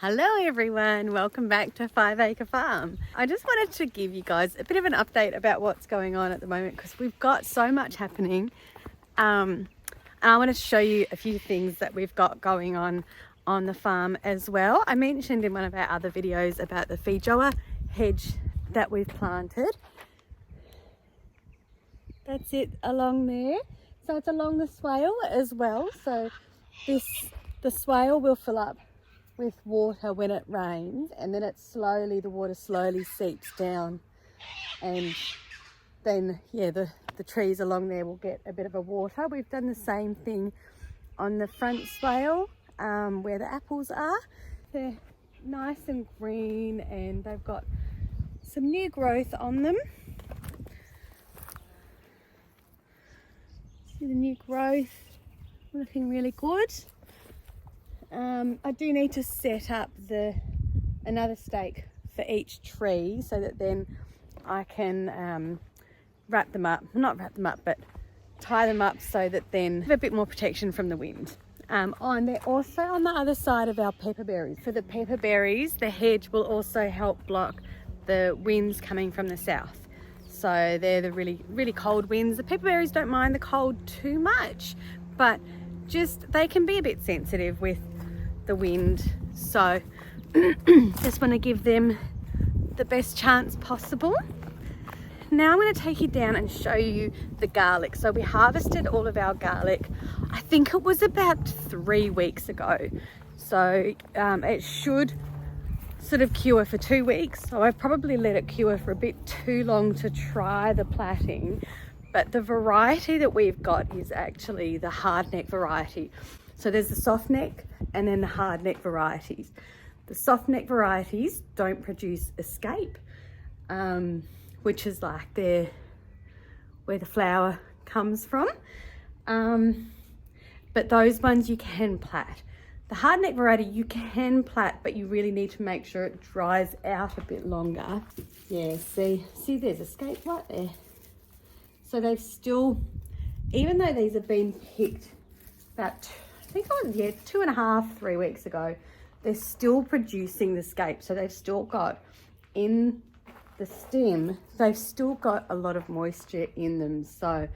Hello everyone, welcome back to 5 Acre Farm. I just wanted to give you guys a bit of an update about what's going on at the moment because we've got so much happening. And I want to show you a few things that we've got going on the farm as well. I mentioned in one of our other videos about the Feijoa hedge that we've planted. That's it along there. So it's along the swale as well. So the swale will fill up with water when it rains, and then the water slowly seeps down, and then the trees along there will get a bit of a water. We've done the same thing on the front swale where the apples are. They're nice and green and they've got some new growth on them. See the new growth, looking really good. I do need to set up another stake for each tree so that then I can wrap them up, not wrap them up, but tie them up so that then have a bit more protection from the wind. They're also on the other side of our pepperberries. For the pepperberries, the hedge will also help block the winds coming from the south. So they're the really, really cold winds. The pepperberries don't mind the cold too much, but they can be a bit sensitive with the wind. So just want to give them the best chance possible. Now I'm going to take you down and show you the garlic. So we harvested all of our garlic, I think it was about 3 weeks ago. So it should sort of cure for 2 weeks. So I've probably let it cure for a bit too long to try the platting. But the variety that we've got is actually the hardneck variety. So there's the soft neck and then the hard neck varieties. The soft neck varieties don't produce escape, which is like where the flower comes from. But those ones you can plat. The hard neck variety you can plat, but you really need to make sure it dries out a bit longer. Yeah, see there's escape right there. So they've still, even though these have been picked about, I think it was 2.5, 3 weeks ago, they're still producing the scape. So they've still got in the stem, they've still got a lot of moisture in them. So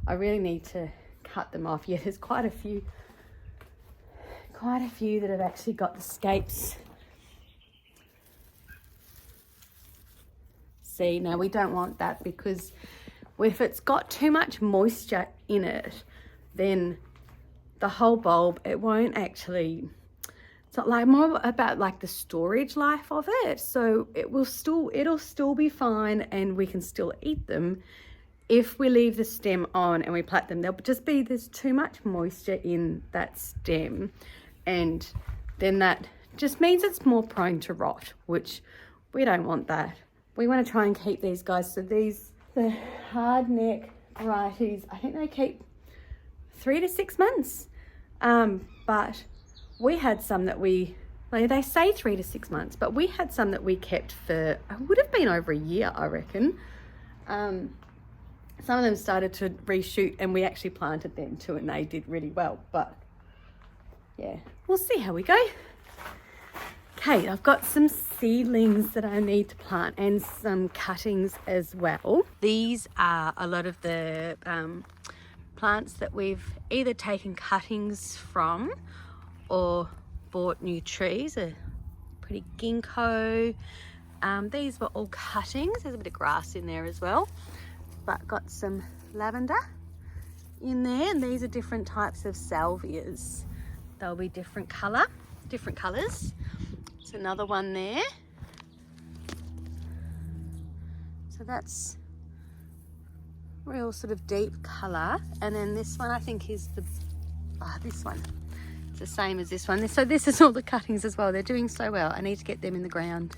I really need to cut them off. Yeah, there's quite a few that have actually got the scapes. See, now we don't want that because if it's got too much moisture in it, then the whole bulb, it won't actually, it's not like more about like the storage life of it. So it'll still be fine and we can still eat them. If we leave the stem on and we plat them, there's too much moisture in that stem, and then that just means it's more prone to rot, which we don't want that. We want to try and keep these guys. So the hard neck varieties, I think they keep 3 to 6 months. But we had some that they say 3 to 6 months, but we had some that we kept for, it would have been over a year, I reckon. Some of them started to reshoot and we actually planted them too, and they did really well. But yeah, we'll see how we go. Okay, I've got some seedlings that I need to plant and some cuttings as well. These are a lot of the plants that we've either taken cuttings from or bought new trees. A pretty ginkgo. These were all cuttings. There's a bit of grass in there as well, but got some lavender in there, and these are different types of salvias. They'll be different colours. There's another one there. So that's real sort of deep colour. And then this one I think is this one. It's the same as this one. So this is all the cuttings as well. They're doing so well. I need to get them in the ground.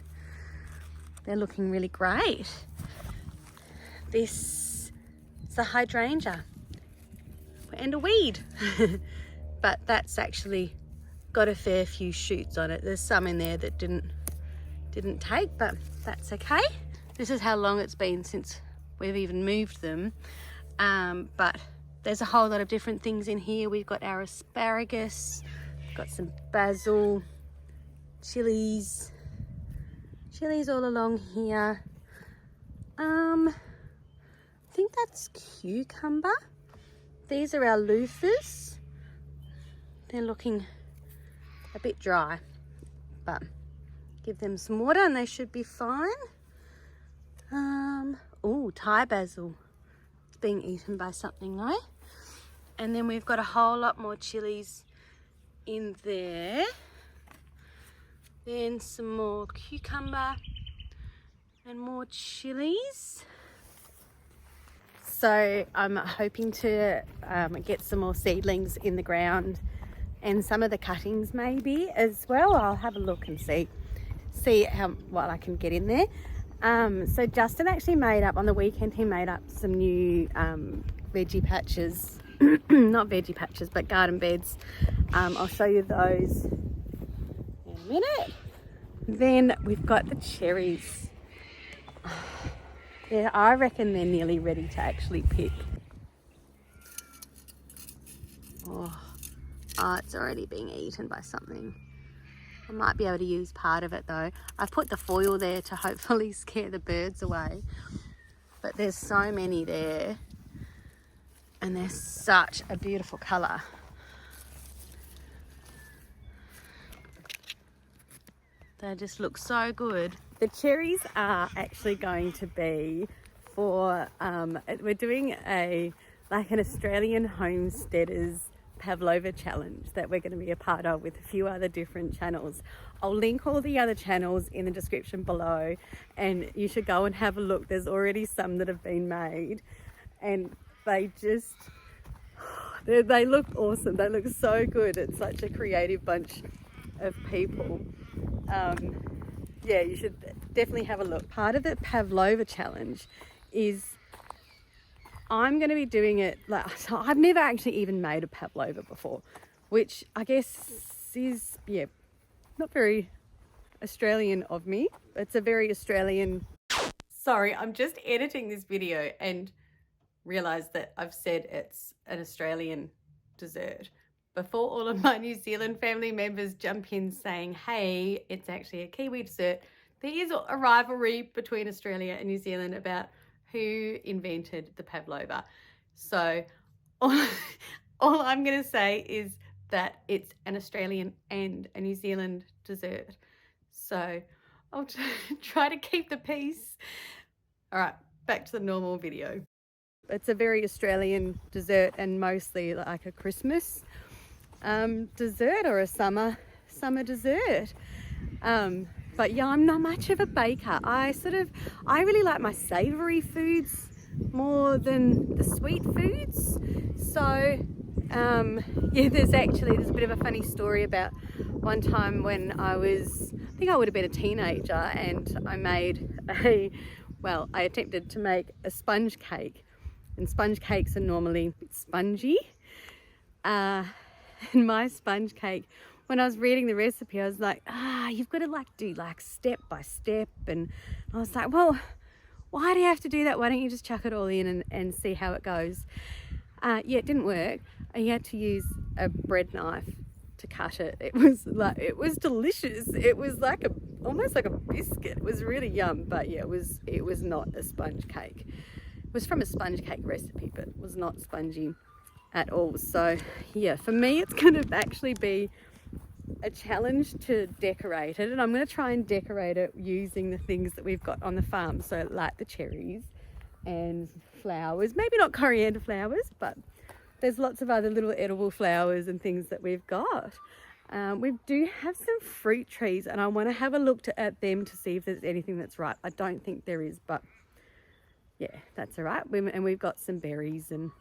They're looking really great. This is a hydrangea and a weed. But that's actually got a fair few shoots on it. There's some in there that didn't take, but that's okay. This is how long it's been since we've even moved them. But there's a whole lot of different things in here. We've got our asparagus, got some basil, chilies all along here. I think that's cucumber. These are our loofahs. They're looking a bit dry, but give them some water and they should be fine. Oh, Thai basil. It's being eaten by something though. And then we've got a whole lot more chilies in there. Then some more cucumber and more chilies. So I'm hoping to get some more seedlings in the ground and some of the cuttings maybe as well. I'll have a look and see what I can get in there. So Justin actually made up, on the weekend, he made up some new veggie patches. Not veggie patches, but garden beds. I'll show you those in a minute. Then we've got the cherries. Yeah, I reckon they're nearly ready to actually pick. Oh, it's already being eaten by something. I might be able to use part of it though. I've put the foil there to hopefully scare the birds away. But there's so many there. And they're such a beautiful colour. They just look so good. The cherries are actually going to be for, we're doing an Australian Homesteaders Pavlova challenge that we're going to be a part of with a few other different channels. I'll link all the other channels in the description below and you should go and have a look. There's already some that have been made and they look awesome. They look so good. It's such a creative bunch of people. Yeah, you should definitely have a look. Part of the Pavlova challenge is I'm going to be doing it, so I've never actually even made a Pavlova before, which I guess is, yeah, not very Australian of me. It's a very Australian... Sorry, I'm just editing this video and realised that I've said it's an Australian dessert before all of my New Zealand family members jump in saying, hey, it's actually a Kiwi dessert. There is a rivalry between Australia and New Zealand about who invented the Pavlova. So all I'm going to say is that it's an Australian and a New Zealand dessert. So I'll try to keep the peace. All right, back to the normal video. It's a very Australian dessert and mostly like a Christmas dessert or a summer dessert. But yeah, I'm not much of a baker. I really like my savoury foods more than the sweet foods. So yeah, there's a bit of a funny story about one time when I think I would have been a teenager and I attempted to make a sponge cake. And sponge cakes are normally spongy. And my sponge cake, when I was reading the recipe, I was like, you've got to do step by step. And I was like, well, why do you have to do that? Why don't you just chuck it all in and see how it goes? Yeah, it didn't work. You had to use a bread knife to cut it. It was delicious. It was almost like a biscuit. It was really yum, but yeah, it was not a sponge cake. It was from a sponge cake recipe, but it was not spongy at all. So yeah, for me, it's going to actually be a challenge to decorate it, and I'm going to try and decorate it using the things that we've got on the farm. So like the cherries and flowers, maybe not coriander flowers, but there's lots of other little edible flowers and things that we've got. We do have some fruit trees and I want to have a look at them to see if there's anything that's ripe. I don't think there is, but yeah, that's all right. And we've got some berries and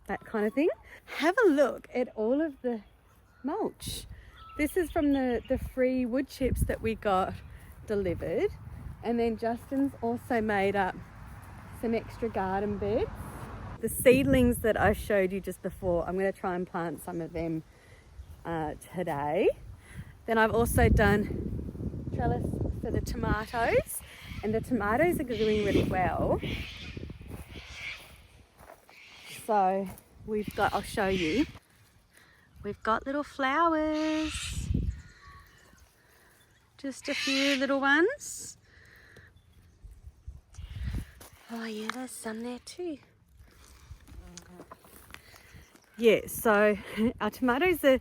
that kind of thing. Have a look at all of the mulch. This is from the free wood chips that we got delivered. And then Justin's also made up some extra garden beds. The seedlings that I showed you just before, I'm going to try and plant some of them today. Then I've also done trellis for the tomatoes, and the tomatoes are doing really well. So we've got, I'll show you, we've got little flowers. Just a few little ones. Oh yeah, there's some there too. Yeah, so our tomatoes they're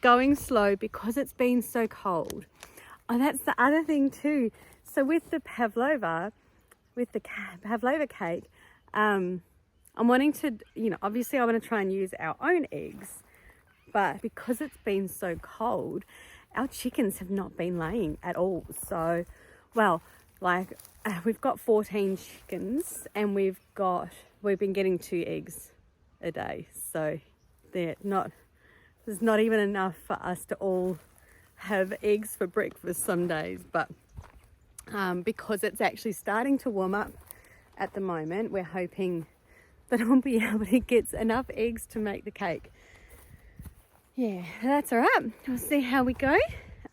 going slow because it's been so cold. Oh, that's the other thing too. So with the pavlova, cake, I'm wanting to, obviously I want to try and use our own eggs, but because it's been so cold, our chickens have not been laying at all. So, well, like we've got 14 chickens and we've been getting 2 eggs a day. So there's not even enough for us to all have eggs for breakfast some days, but because it's actually starting to warm up at the moment, we're hoping that I'll be able to get enough eggs to make the cake. Yeah, that's all right. We'll see how we go.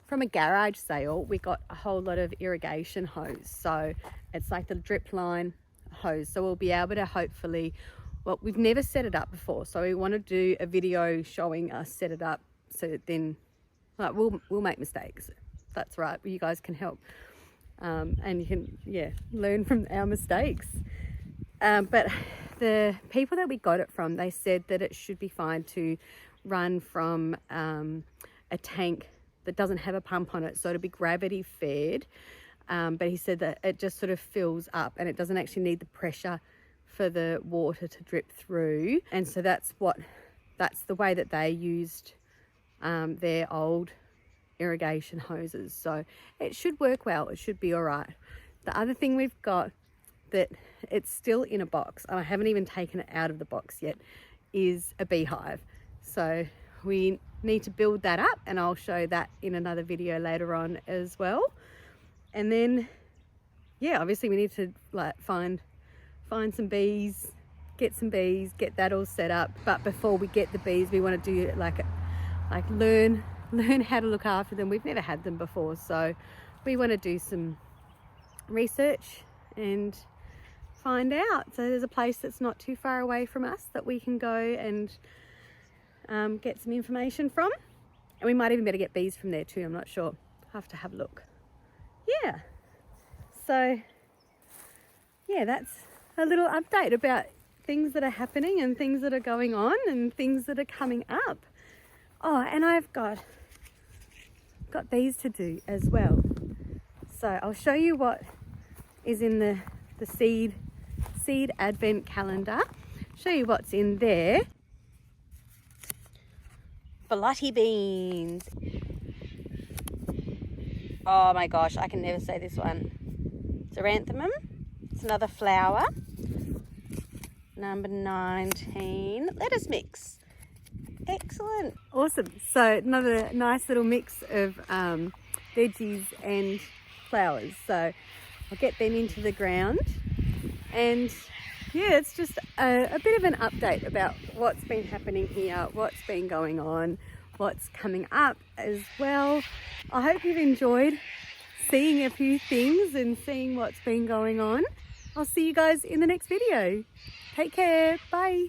From a garage sale, we got a whole lot of irrigation hose. So it's like the drip line hose. So we'll be able to hopefully, well, we've never set it up before. So we want to do a video showing us set it up so that then we'll make mistakes. That's right. You guys can help. And you can, learn from our mistakes. But the people that we got it from, they said that it should be fine to run from a tank that doesn't have a pump on it, so it'll be gravity fed. But he said that it just sort of fills up and it doesn't actually need the pressure for the water to drip through. And so that's the way that they used their old irrigation hoses. So it should work well. It should be all right. The other thing we've got that it's still in a box, and I haven't even taken it out of the box yet, is a beehive. So we need to build that up, and I'll show that in another video later on as well. And then obviously we need to find some bees, get that all set up. But before we get the bees, we want to do learn how to look after them. We've never had them before, so we want to do some research and find out. So there's a place that's not too far away from us that we can go and get some information from, and we might even better get bees from there too. I'm not sure. I'll have to have a look. So that's a little update about things that are happening and things that are going on and things that are coming up. Oh, and I've got these to do as well. So I'll show you what is in the seed advent calendar. Show you what's in there. Bloody beans. Oh my gosh, I can never say this one. Xeranthemum. It's another flower. Number 19. Lettuce mix. Excellent. Awesome. So another nice little mix of veggies and flowers. So I'll get them into the ground, and it's just a bit of an update about what's been happening here, what's been going on, what's coming up as well. I hope you've enjoyed seeing a few things and seeing what's been going on. I'll see you guys in the next video. Take care. Bye.